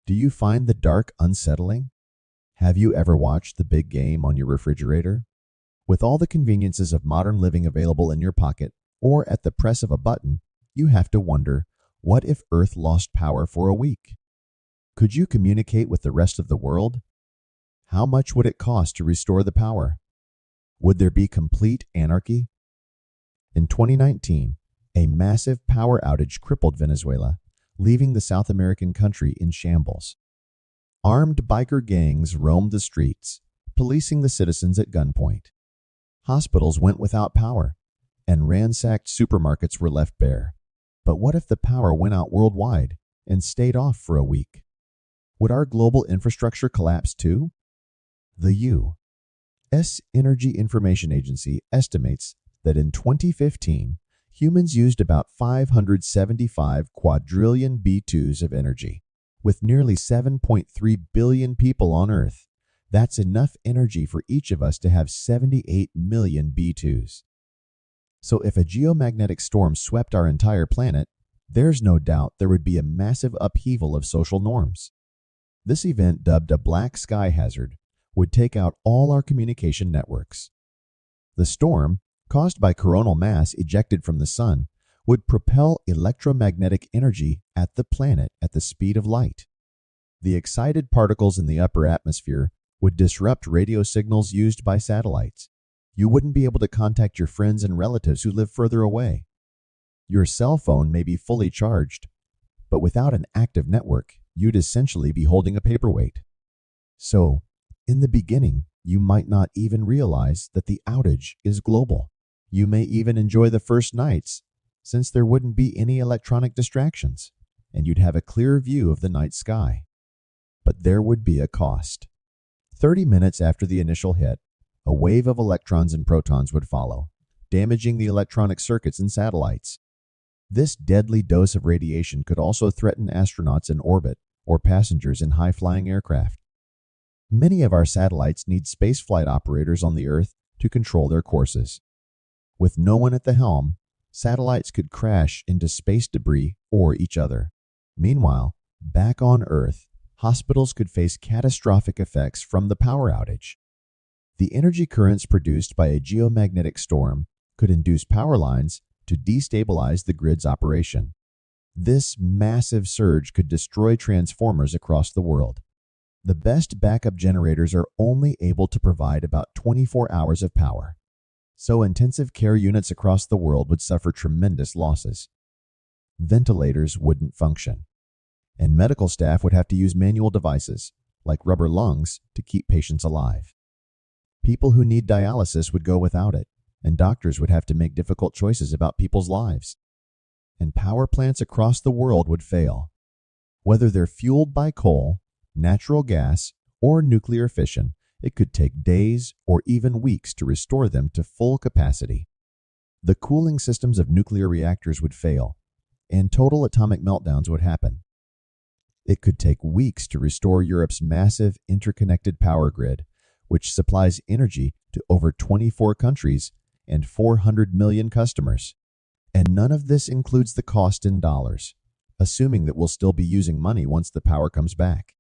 Do you find the dark unsettling? Have you ever watched the big game on your refrigerator? With all the conveniences of modern living available in your pocket or at the press of a button, you have to wonder, what if Earth lost power for a week? Could you communicate with the rest of the world? How much would it cost to restore the power? Would there be complete anarchy? In 2019, a massive power outage crippled Venezuela, leaving the South American country in shambles. Armed biker gangs roamed the streets, policing the citizens at gunpoint. Hospitals went without power, and ransacked supermarkets were left bare. But what if the power went out worldwide and stayed off for a week? Would our global infrastructure collapse too? The U.S. Energy Information Agency estimates that in 2015, humans used about 575 quadrillion B2s of energy. With nearly 7.3 billion people on Earth, that's enough energy for each of us to have 78 million B2s. So if a geomagnetic storm swept our entire planet, there's no doubt there would be a massive upheaval of social norms. This event, dubbed a black sky hazard, would take out all our communication networks. The storm, caused by coronal mass ejected from the sun, would propel electromagnetic energy at the planet at the speed of light. The excited particles in the upper atmosphere would disrupt radio signals used by satellites. You wouldn't be able to contact your friends and relatives who live further away. Your cell phone may be fully charged, but without an active network, you'd essentially be holding a paperweight. So, in the beginning, you might not even realize that the outage is global. You may even enjoy the first nights, since there wouldn't be any electronic distractions, and you'd have a clear view of the night sky. But there would be a cost. 30 minutes after the initial hit, a wave of electrons and protons would follow, damaging the electronic circuits and satellites. This deadly dose of radiation could also threaten astronauts in orbit or passengers in high-flying aircraft. Many of our satellites need spaceflight operators on the Earth to control their courses. With no one at the helm, satellites could crash into space debris or each other. Meanwhile, back on Earth, hospitals could face catastrophic effects from the power outage. The energy currents produced by a geomagnetic storm could induce power lines to destabilize the grid's operation. This massive surge could destroy transformers across the world. The best backup generators are only able to provide about 24 hours of power, so intensive care units across the world would suffer tremendous losses. Ventilators wouldn't function, and medical staff would have to use manual devices, like rubber lungs, to keep patients alive. People who need dialysis would go without it, and doctors would have to make difficult choices about people's lives. And power plants across the world would fail. Whether they're fueled by coal, natural gas, or nuclear fission, it could take days or even weeks to restore them to full capacity. The cooling systems of nuclear reactors would fail, and total atomic meltdowns would happen. It could take weeks to restore Europe's massive interconnected power grid, which supplies energy to over 24 countries and 400 million customers. And none of this includes the cost in dollars, assuming that we'll still be using money once the power comes back.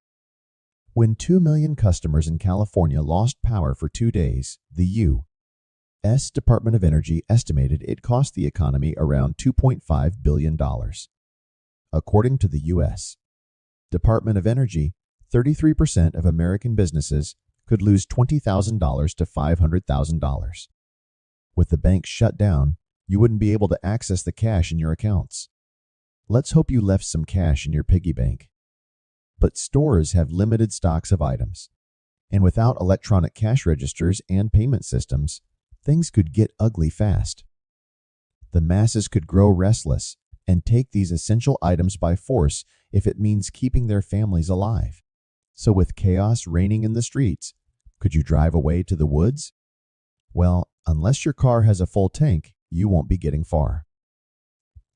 When 2 million customers in California lost power for 2 days, the U.S. Department of Energy estimated it cost the economy around $2.5 billion. According to the U.S. Department of Energy, 33% of American businesses could lose $20,000 to $500,000. With the banks shut down, you wouldn't be able to access the cash in your accounts. Let's hope you left some cash in your piggy bank. But stores have limited stocks of items, and without electronic cash registers and payment systems, things could get ugly fast. The masses could grow restless and take these essential items by force if it means keeping their families alive. So with chaos reigning in the streets, could you drive away to the woods? Well, unless your car has a full tank, you won't be getting far.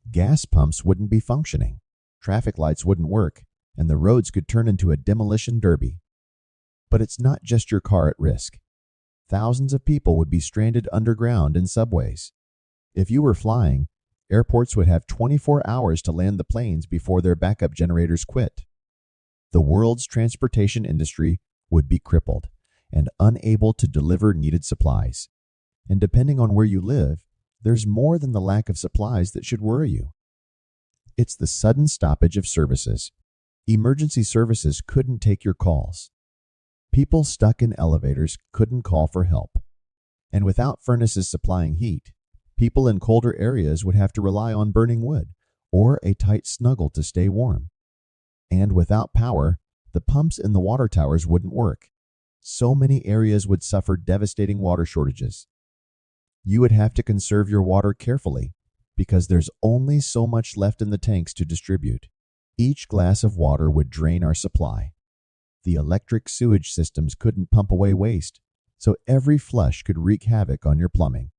Gas pumps wouldn't be functioning, traffic lights wouldn't work, and the roads could turn into a demolition derby. But it's not just your car at risk. Thousands of people would be stranded underground in subways. If you were flying, airports would have 24 hours to land the planes before their backup generators quit. the world's transportation industry would be crippled and unable to deliver needed supplies. And depending on where you live, there's more than the lack of supplies that should worry you. It's the sudden stoppage of services. Emergency services couldn't take your calls. People stuck in elevators couldn't call for help. And without furnaces supplying heat, people in colder areas would have to rely on burning wood or a tight snuggle to stay warm. And without power, the pumps in the water towers wouldn't work. So many areas would suffer devastating water shortages. You would have to conserve your water carefully because there's only so much left in the tanks to distribute. Each glass of water would drain our supply. The electric sewage systems couldn't pump away waste, so every flush could wreak havoc on your plumbing.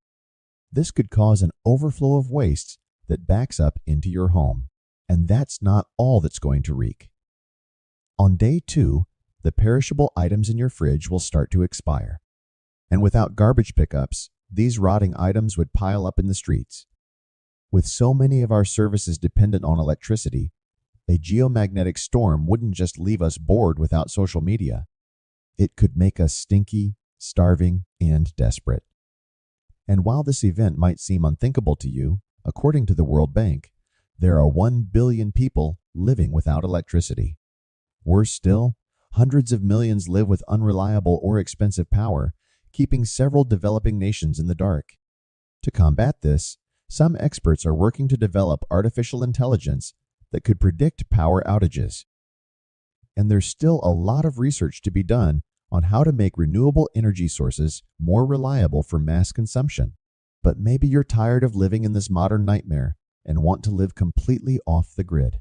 This could cause an overflow of waste that backs up into your home, and that's not all that's going to wreak. On day 2, the perishable items in your fridge will start to expire. And without garbage pickups, these rotting items would pile up in the streets. With so many of our services dependent on electricity, a geomagnetic storm wouldn't just leave us bored without social media. It could make us stinky, starving, and desperate. And while this event might seem unthinkable to you, according to the World Bank, there are 1 billion people living without electricity. Worse still, hundreds of millions live with unreliable or expensive power, keeping several developing nations in the dark. To combat this, some experts are working to develop artificial intelligence that could predict power outages. And there's still a lot of research to be done on how to make renewable energy sources more reliable for mass consumption. But maybe you're tired of living in this modern nightmare and want to live completely off the grid.